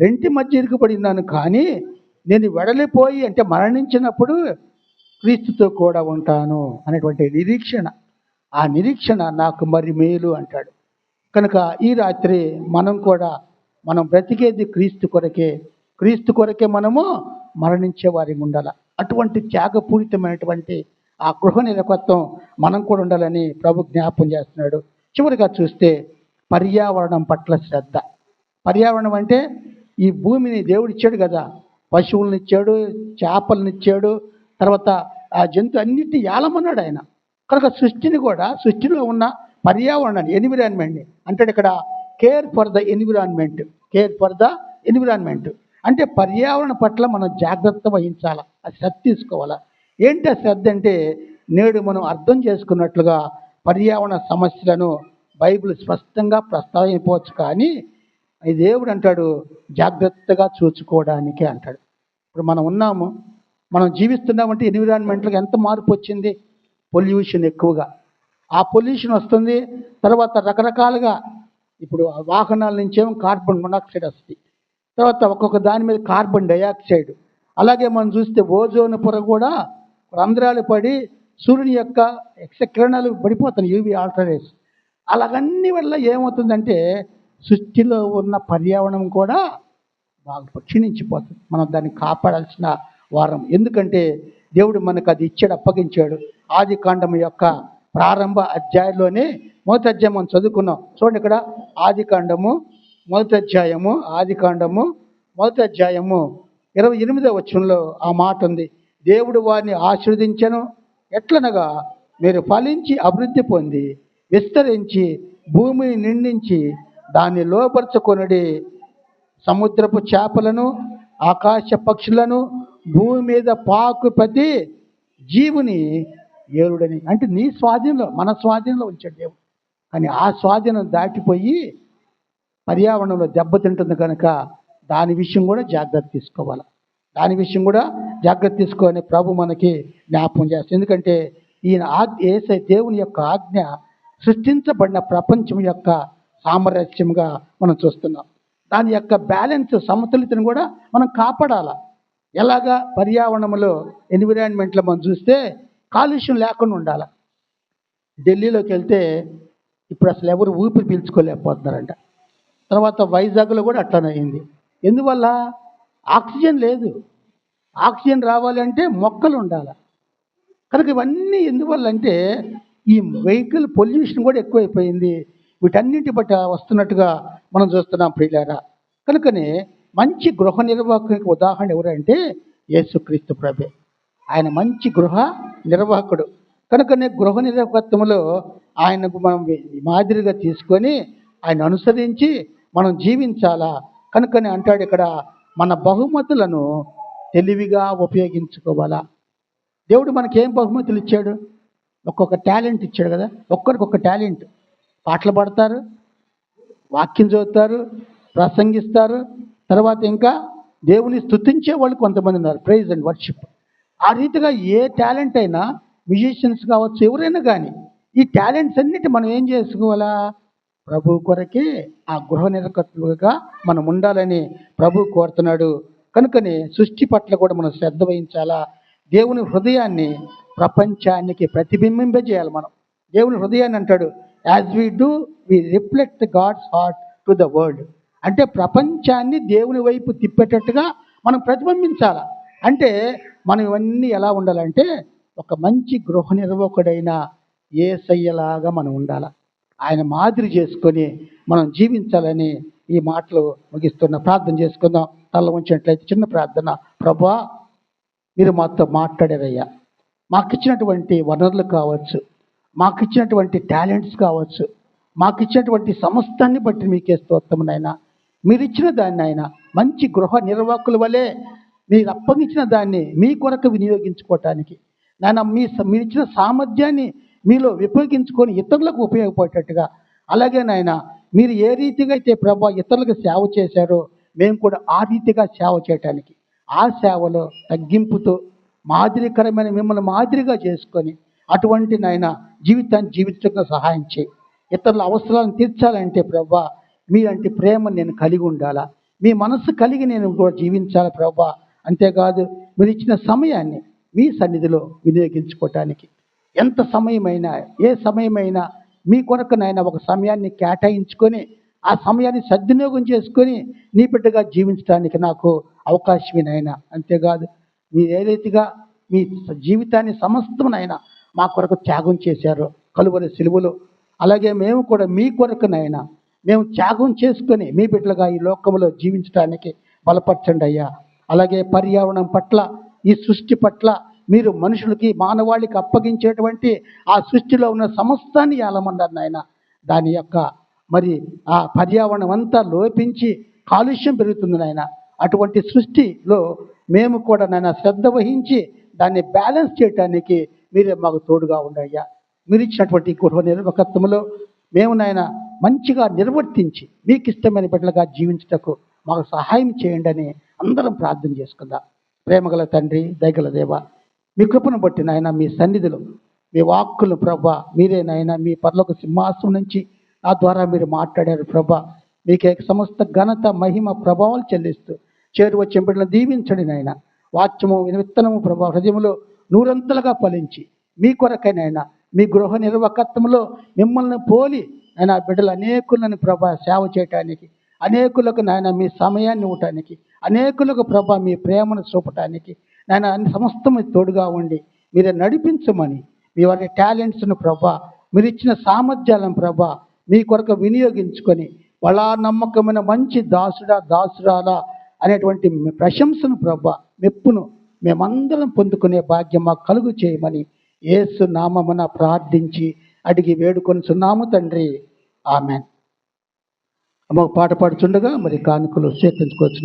రెంటి మధ్య ఇరుకుపడి ఉన్నాను, కానీ నేను వెడలిపోయి అంటే మరణించినప్పుడు క్రీస్తుతో కూడా ఉంటాను అనేటువంటి నిరీక్షణ. ఆ నిరీక్షణ నాకు మరి మేలు అంటాడు. కనుక ఈ రాత్రి మనం బ్రతికేది క్రీస్తు కొరకే. క్రీస్తు కొరకే మనము మరణించే వారికి ఉండాలి. అటువంటి త్యాగపూరితమైనటువంటి ఆ గృహ నిరకత్వం మనం కూడా ఉండాలని ప్రభు జ్ఞాపం చేస్తున్నాడు. చివరిగా చూస్తే పర్యావరణం పట్ల శ్రద్ధ. పర్యావరణం అంటే ఈ భూమిని దేవుడు ఇచ్చాడు కదా, పశువులను ఇచ్చాడు, చేపలను ఇచ్చాడు, తర్వాత ఆ జంతు అన్నిటిని ఏలమన్నాడు ఆయన. కనుక సృష్టిని కూడా, సృష్టిలో ఉన్న పర్యావరణాన్ని, ఎన్విరాన్మెంట్ని అంటాడు ఇక్కడ, care for the environment. Care for the environment అంటే పర్యావరణ పట్ల మనం జాగ్రత్త వహించాలా, అది శ్రద్ధ తీసుకోవాలా. ఏంటి ఆ శ్రద్ధ అంటే, నేడు మనం అర్థం చేసుకున్నట్లుగా పర్యావరణ సమస్యలను బైబిల్ స్పష్టంగా ప్రస్తావించవచ్చు, కానీ దేవుడు అంటాడు జాగ్రత్తగా చూసుకోవడానికి అంటాడు. ఇప్పుడు మనం జీవిస్తున్నామంటే ఎన్విరాన్మెంట్లకు ఎంత మార్పు వచ్చింది. పొల్యూషన్ ఎక్కువగా, ఆ పొల్యూషన్ వస్తుంది. తర్వాత రకరకాలుగా ఇప్పుడు వాహనాల నుంచేమో కార్బన్ మొనాక్సైడ్ వస్తుంది, తర్వాత ఒక్కొక్క దాని మీద కార్బన్ డయాక్సైడ్. అలాగే మనం చూస్తే ఓజోన్ పొర కూడా రంధ్రాలు పడి సూర్యుని యొక్క కిరణాలు పడిపోతాయి, యూవి ఆల్ట్రారేస్. అలాగన్నీ వల్ల ఏమవుతుందంటే సృష్టిలో ఉన్న పర్యావరణం కూడా బాగా క్షీణించిపోతుంది. మనం దాన్ని కాపాడాల్సిన వారం. ఎందుకంటే దేవుడు మనకు అది ఇచ్చాడు, అప్పగించాడు. ఆది కాండము యొక్క ప్రారంభ అధ్యాయంలోనే 1వ అధ్యాయం మనం చదువుకున్నాం. చూడండి ఇక్కడ ఆది కాండము 1వ అధ్యాయము 28వ వచనంలో ఆ మాట ఉంది. దేవుడు వారిని ఆశీర్వదించెను, ఎట్లనగా మీరు ఫలించి అభివృద్ధి పొంది విస్తరించి భూమిని నిండించి దాన్ని లోపరుచుకొనుడి, సముద్రపు చేపలను, ఆకాశ పక్షులను, భూమి మీద పాకు ప్రతి జీవుని ఏలుడని. అంటే నీ స్వాధీనంలో, మన స్వాధీనంలో ఉంచాడు దేవుడు. కానీ ఆ స్వాధీనం దాటిపోయి పర్యావరణంలో దెబ్బతింటుంది కనుక దాని విషయం కూడా జాగ్రత్త తీసుకోవాలి. తీసుకొని ప్రభు మనకి జ్ఞాపకం చేస్తుంది. ఎందుకంటే ఈయన దేవుని యొక్క ఆజ్ఞ సృష్టించబడిన ప్రపంచం యొక్క సామరస్యంగా మనం చూస్తున్నాం. దాని యొక్క బ్యాలెన్స్, సమతుల్యతను కూడా మనం కాపాడాలి. ఎలాగా? పర్యావరణంలో, ఎన్విరాన్మెంట్లో మనం చూస్తే కాలుష్యం లేకుండా ఉండాలి. ఢిల్లీలోకి వెళ్తే ఇప్పుడు అసలు ఎవరు ఊపిరి పీల్చుకోలేకపోతున్నారంట. తర్వాత వైజాగ్లో కూడా అట్లానే అయింది. ఎందువల్ల? ఆక్సిజన్ లేదు. ఆక్సిజన్ రావాలంటే మొక్కలు ఉండాలి. కనుక ఇవన్నీ ఎందువల్ల అంటే ఈ వెహికల్ పొల్యూషన్ కూడా ఎక్కువైపోయింది. వీటన్నింటి బట్టి వస్తున్నట్టుగా మనం చూస్తున్నాం ప్రియులారా. కనుకనే మంచి గృహ నిర్వాహకునికి ఉదాహరణ ఎవరంటే యేసుక్రీస్తు ప్రభే. ఆయన మంచి గృహ నిర్వాహకుడు. కనుకనే గృహ నిర్వాహకత్వంలో ఆయనకు మనం మాదిరిగా తీసుకొని ఆయన అనుసరించి మనం జీవించాలా. కనుకనే అంటాడు ఇక్కడ, మన బహుమతులను తెలివిగా ఉపయోగించుకోవాలా. దేవుడు మనకేం బహుమతులు ఇచ్చాడు? ఒక్కొక్క టాలెంట్ ఇచ్చాడు కదా. ఒక్కరికొక్క టాలెంట్. పాటలు పాడతారు, వాక్యం చదువుతారు, ప్రసంగిస్తారు, తర్వాత ఇంకా దేవుని స్తుతించే వాళ్ళు కొంతమంది ఉన్నారు, ప్రైజ్ అండ్ వర్షిప్. ఆ రీతిగా ఏ టాలెంట్ అయినా, మ్యూజిషియన్స్ కావచ్చు, ఎవరైనా కానీ ఈ టాలెంట్స్ అన్నిటి మనం ఏం చేసుకోవాలా? ప్రభు కొరకే ఆ గృహ నిర్వాహకులుగా మనం ఉండాలని ప్రభు కోరుతున్నాడు. కనుకనే సృష్టి పట్ల కూడా మనం శ్రద్ధ వహించాలా. దేవుని హృదయాన్ని ప్రపంచానికి ప్రతిబింబింపజేయాలి. మనం దేవుని హృదయాన్ని అంటాడు, as we do we reflect God's heart to the world. అంటే ప్రపంచాన్ని దేవుని వైపు తిప్పేటట్టుగా మనం ప్రతిబింబించాలి. అంటే మనం ఇవన్నీ ఎలా ఉండాలంటే ఒక మంచి గృహ నిర్వాహకుడైన యేసయ్యలాగా మనం ఉండాలి. ఆయన మాదిరి చేసుకొని మనం జీవించాలని ఈ మాటలు ముగిస్తున్న. ప్రార్థన చేసుకుందాం. తల ఉంచినట్లయితే చిన్న ప్రార్థన. ప్రభువా, మీరు మాతో మాట్లాడారయ్యా. మాకు ఇచ్చినటువంటి వనరులు కావచ్చు, మాకు ఇచ్చినటువంటి టాలెంట్స్ కావచ్చు, మాకు ఇచ్చినటువంటి సమస్తాన్ని బట్టి మీకే స్తోత్రం నాయన. మీరు ఇచ్చిన దాన్ని ఆయన మంచి గృహ నిర్వాహకుల వలె మీరు అప్పగించిన దాన్ని మీ కొరకు వినియోగించుకోవటానికి నాయన, మీరు ఇచ్చిన సామర్థ్యాన్ని మీలో ఉపయోగించుకొని ఇతరులకు ఉపయోగపడేటట్టుగా, అలాగే నాయన మీరు ఏ రీతిగా అయితే ప్రభా ఇతరులకు సేవ చేశారో మేము కూడా ఆ రీతిగా సేవ చేయటానికి, ఆ సేవలో తగ్గింపుతో మాదిరికరమైన మిమ్మల్ని మాదిరిగా చేసుకొని అటువంటి నాయన జీవితాన్ని జీవించడానికి సహాయం చేయి. ఇతరుల అవసరాలను తీర్చాలంటే ప్రభా మీలాంటి ప్రేమ నేను కలిగి ఉండాలా, మీ మనసు కలిగి నేను కూడా జీవించాలి ప్రభా. అంతేకాదు మీరు ఇచ్చిన సమయాన్ని మీ సన్నిధిలో వినియోగించుకోవటానికి ఎంత సమయమైనా, ఏ సమయమైనా మీ కొరకు నాయన ఒక సమయాన్ని కేటాయించుకొని ఆ సమయాన్ని సద్వినియోగం చేసుకొని నీ బిడ్డగా జీవించడానికి నాకు అవకాశమే నాయన. అంతేకాదు మీరు ఏ రీతిగా మీ జీవితాన్ని సమస్తమునైనా మా కొరకు త్యాగం చేశారో కలువరి సిలువలో, అలాగే మేము కూడా మీ కొరకునైనా మేము త్యాగం చేసుకొని మీ బిడ్డలుగా ఈ లోకంలో జీవించడానికి బలపరచండి అయ్యా. అలాగే పర్యావరణం పట్ల, ఈ సృష్టి పట్ల మీరు మనుషులకి మానవాళికి అప్పగించేటువంటి ఆ సృష్టిలో ఉన్న సమస్తాన్ని ఏలమన్నారు నాయన. దాని యొక్క మరి ఆ పర్యావరణం అంతా లోపించి కాలుష్యం పెరుగుతుంది నాయన. అటువంటి సృష్టిలో మేము కూడా నాయన శ్రద్ధ వహించి దాన్ని బ్యాలెన్స్ చేయటానికి మీరే మాకు తోడుగా ఉండయ్యా. మీరు ఇచ్చినటువంటి గృహ నిర్వాహకత్వంలో మేము నాయన మంచిగా నిర్వర్తించి మీకు ఇష్టమైన బిడ్డలుగా జీవించటకు మాకు సహాయం చేయండి అని అందరం ప్రార్థన చేసుకుందాం. ప్రేమగల తండ్రి, దయగల దేవ, మీ కృపను బట్టి నాయన మీ సన్నిధిలో మీ వాక్కులు ప్రభా మీరే నాయన మీ పరలోక సింహాసనం నుంచి నా ద్వారా మీరు మాట్లాడారు ప్రభా. మీకే సమస్త ఘనత, మహిమ, ప్రభావాలు చెల్లిస్తూ చేరు వచ్చే బిడ్డలను దీవించండి నాయన. వాక్యము విత్తనము ప్రభా హృదయంలో నూరంతలుగా ఫలించి మీ కొరకైనా మీ గృహ నిర్వాహకత్వంలో మిమ్మల్ని పోలి ఆయన బిడ్డలు అనేకులను ప్రభా సేవ చేయటానికి, అనేకులకు నాయన మీ సమయాన్ని ఇవ్వటానికి, అనేకులకు ప్రభా మీ ప్రేమను చూపటానికి నాయన అన్ని సమస్తము తోడుగా ఉండి మీరే నడిపించమని, మీ వారి టాలెంట్స్ను ప్రభా మీరు ఇచ్చిన సామర్థ్యాలను ప్రభా మీ కొరకు వినియోగించుకొని వాళ్ళ నమ్మకమైన మంచి దాసురాలా అనేటువంటి ప్రశంసను ప్రభా మెప్పును మేమందరం పొందుకునే భాగ్యం మాకు కలుగు చేయమని యేసు నామమున ప్రార్థించి అడిగి వేడుకొనుచున్నాము తండ్రి. ఆమెన్. అమ్మ పాట పాడుచుండగా మరి కానుకలు స్వీకరించుకోవచ్చు.